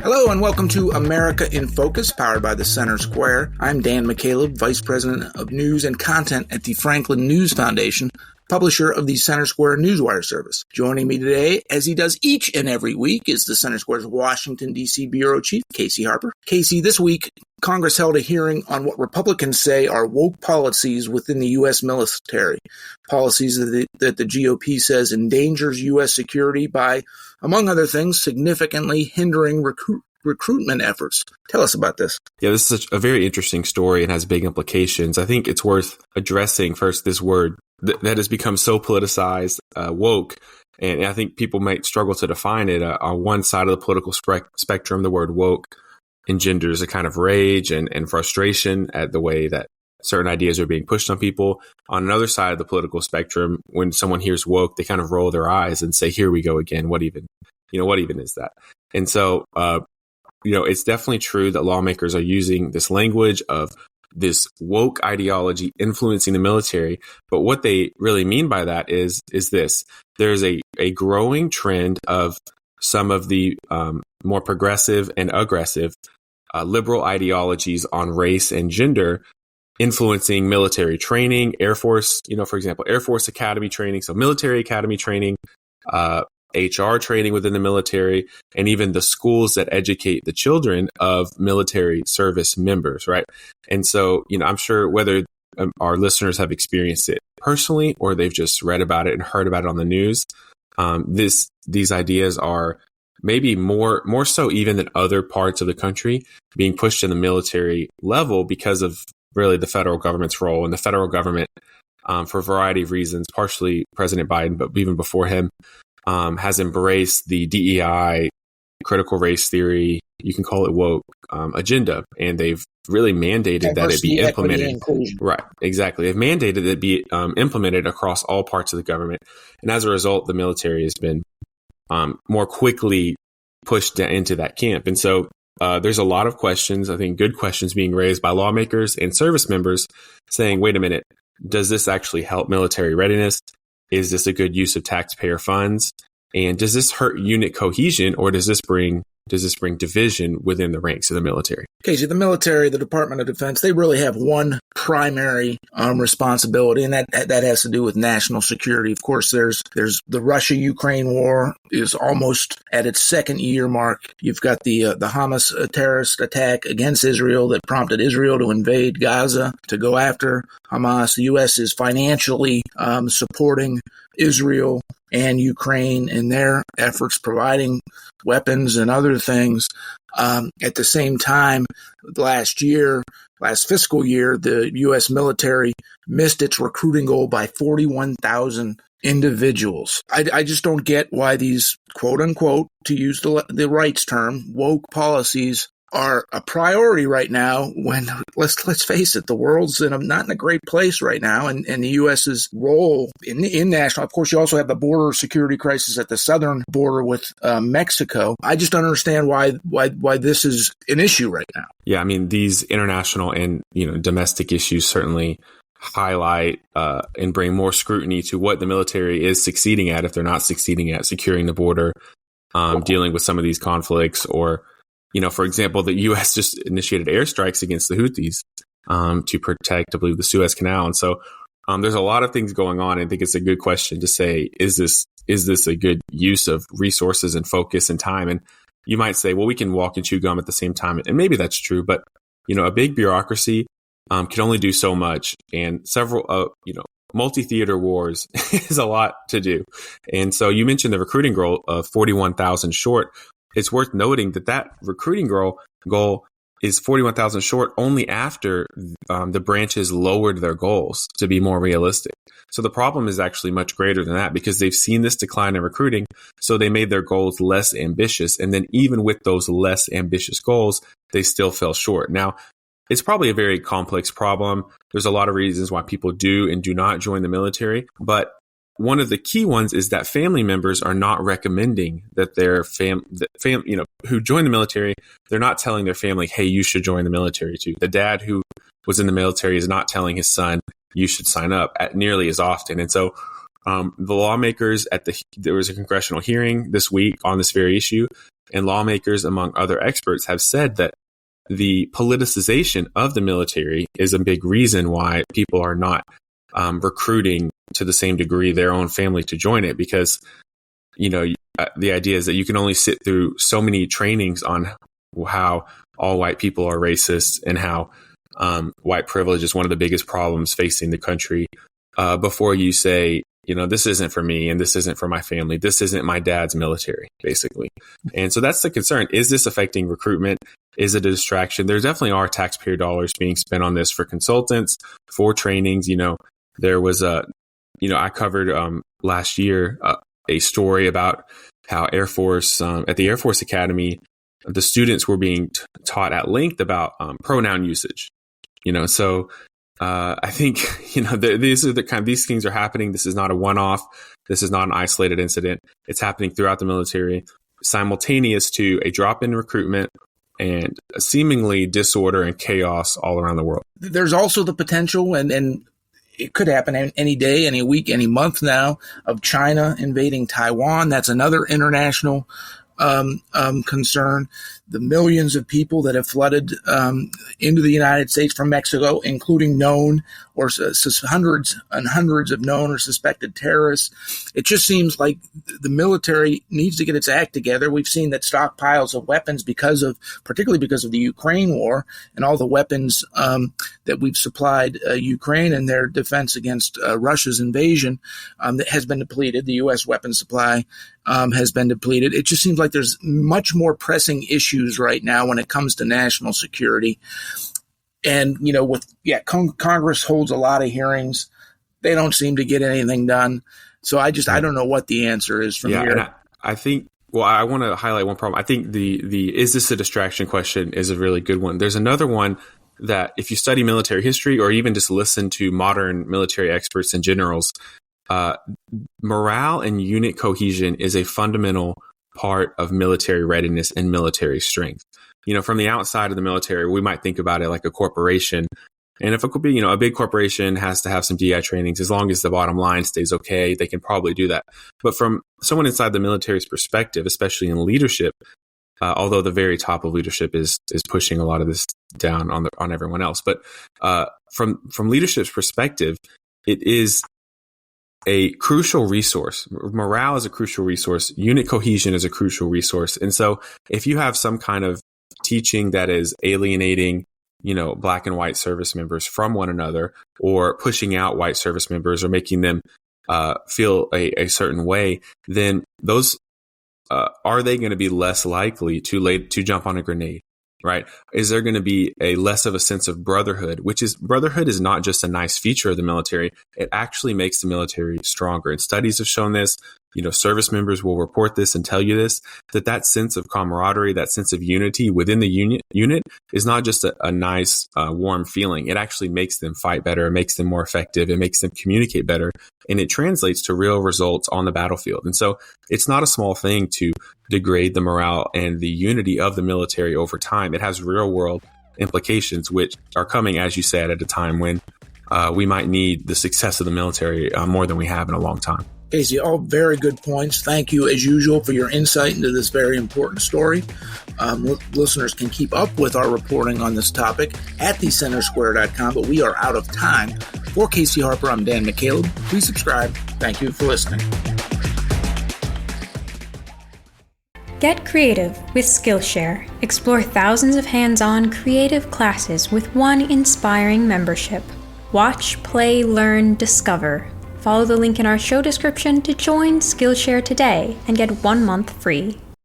Hello and welcome to America in Focus, powered by the Center Square. I'm Dan McCaleb, Vice President of News and Content at the Franklin News Foundation, publisher of the Center Square Newswire service. Joining me today, as he does each and every week, is the Center Square's Washington, D.C. Bureau Chief, Casey Harper. Casey, this week, Congress held a hearing on what Republicans say are woke policies within the U.S. military, policies that the GOP says endangers U.S. security by, among other things, significantly hindering recruitment efforts. Tell us about this. Yeah, this is a very interesting story and has big implications. I think it's worth addressing first this word that has become so politicized, woke, and I think people might struggle to define it. On one side of the political spectrum, the word woke engenders a kind of rage and frustration at the way that certain ideas are being pushed on people. On another side of the political spectrum, when someone hears woke, they kind of roll their eyes and say, here we go again. What even is that? And so, it's definitely true that lawmakers are using this language of this woke ideology influencing the military. But what they really mean by that is this. There's a growing trend of some of the more progressive and aggressive liberal ideologies on race and gender influencing military training, Air Force, for example, Air Force Academy training, so military academy training, HR training within the military, and even the schools that educate the children of military service members, right? And so, I'm sure whether our listeners have experienced it personally or they've just read about it and heard about it on the news, these ideas are maybe more so even than other parts of the country being pushed in the military level because of really the federal government's role. And the federal government, for a variety of reasons, partially President Biden, but even before him, has embraced the DEI, critical race theory, you can call it woke, agenda. And they've really mandated that it be implemented. Right, exactly. They've mandated that it be implemented across all parts of the government. And as a result, the military has been more quickly pushed into that camp. And so there's a lot of questions, I think good questions being raised by lawmakers and service members saying, wait a minute, does this actually help military readiness? Is this a good use of taxpayer funds? And does this hurt unit cohesion, or does this bring division within the ranks of the military? Casey, the military, the Department of Defense, they really have one primary responsibility, and that has to do with national security. Of course, there's the Russia-Ukraine war is almost at its second year mark. You've got the Hamas terrorist attack against Israel that prompted Israel to invade Gaza, to go after Hamas. The U.S. is financially supporting Israel and Ukraine in their efforts, providing weapons and other things. At the same time, last fiscal year, the U.S. military missed its recruiting goal by 41,000 individuals. I just don't get why these quote unquote, to use the rights term, woke policies are a priority right now when, let's face it, the world's not in a great place right now, and the U.S.'s role in national. Of course, you also have the border security crisis at the southern border with Mexico. I just don't understand why this is an issue right now. Yeah, I mean, these international and domestic issues certainly highlight and bring more scrutiny to what the military is succeeding at if they're not succeeding at securing the border, dealing with some of these conflicts, or for example, the U.S. just initiated airstrikes against the Houthis to protect, I believe, the Suez Canal. And so there's a lot of things going on. I think it's a good question to say, is this a good use of resources and focus and time? And you might say, well, we can walk and chew gum at the same time. And maybe that's true. But, a big bureaucracy can only do so much. And several, multi-theater wars is a lot to do. And so you mentioned the recruiting goal of 41,000 short. It's worth noting that recruiting goal is 41,000 short only after the branches lowered their goals to be more realistic. So the problem is actually much greater than that because they've seen this decline in recruiting. So they made their goals less ambitious. And then even with those less ambitious goals, they still fell short. Now, it's probably a very complex problem. There's a lot of reasons why people do and do not join the military. But one of the key ones is that family members are not recommending that their who join the military, they're not telling their family, hey, you should join the military too. The dad who was in the military is not telling his son, you should sign up nearly as often. And so the lawmakers there was a congressional hearing this week on this very issue. and lawmakers, among other experts, have said that the politicization of the military is a big reason why people are not recruiting to the same degree their own family to join it, because, the idea is that you can only sit through so many trainings on how all white people are racist and how white privilege is one of the biggest problems facing the country before you say, this isn't for me and this isn't for my family. This isn't my dad's military, basically. And so that's the concern. Is this affecting recruitment? Is it a distraction? There definitely are taxpayer dollars being spent on this for consultants, for trainings. There was I covered last year a story about how Air Force, at the Air Force Academy, the students were being taught at length about pronoun usage. So I think, these things are happening. This is not a one-off. This is not an isolated incident. It's happening throughout the military, simultaneous to a drop in recruitment and seemingly disorder and chaos all around the world. There's also the potential, and it could happen any day, any week, any month now, of China invading Taiwan. That's another international concern. The millions of people that have flooded into the United States from Mexico, including known or hundreds and hundreds of known or suspected terrorists. It just seems like the military needs to get its act together. We've seen that stockpiles of weapons particularly because of the Ukraine war and all the weapons that we've supplied Ukraine in their defense against Russia's invasion that has been depleted. The U.S. weapons supply has been depleted. It just seems like there's much more pressing issues right now when it comes to national security. And, Congress holds a lot of hearings. They don't seem to get anything done. So I don't know what the answer is from here. And I think, I want to highlight one problem. I think the is this a distraction question is a really good one. There's another one that if you study military history or even just listen to modern military experts and generals, morale and unit cohesion is a fundamental part of military readiness and military strength. From the outside of the military, we might think about it like a corporation. And if it could be, a big corporation has to have some DI trainings, as long as the bottom line stays okay, they can probably do that. But from someone inside the military's perspective, especially in leadership, although the very top of leadership is pushing a lot of this down on everyone else. But from leadership's perspective, it is a crucial resource. Morale is a crucial resource. Unit cohesion is a crucial resource. And so if you have some kind of teaching that is alienating, black and white service members from one another, or pushing out white service members or making them feel a certain way, then those are they going to be less likely to jump on a grenade? Right? Is there going to be a less of a sense of brotherhood, brotherhood is not just a nice feature of the military. It actually makes the military stronger. And studies have shown this. Service members will report this and tell you this, that sense of camaraderie, that sense of unity within the unit is not just a nice, warm feeling. It actually makes them fight better. It makes them more effective. It makes them communicate better. And it translates to real results on the battlefield. And so it's not a small thing to degrade the morale and the unity of the military over time. It has real world implications, which are coming, as you said, at a time when we might need the success of the military more than we have in a long time. Casey, all very good points. Thank you, as usual, for your insight into this very important story. Listeners can keep up with our reporting on this topic at thecentersquare.com, but we are out of time. For Casey Harper, I'm Dan McCaleb. Please subscribe. Thank you for listening. Get creative with Skillshare. Explore thousands of hands-on creative classes with one inspiring membership. Watch, play, learn, discover. Follow the link in our show description to join Skillshare today and get 1 month free.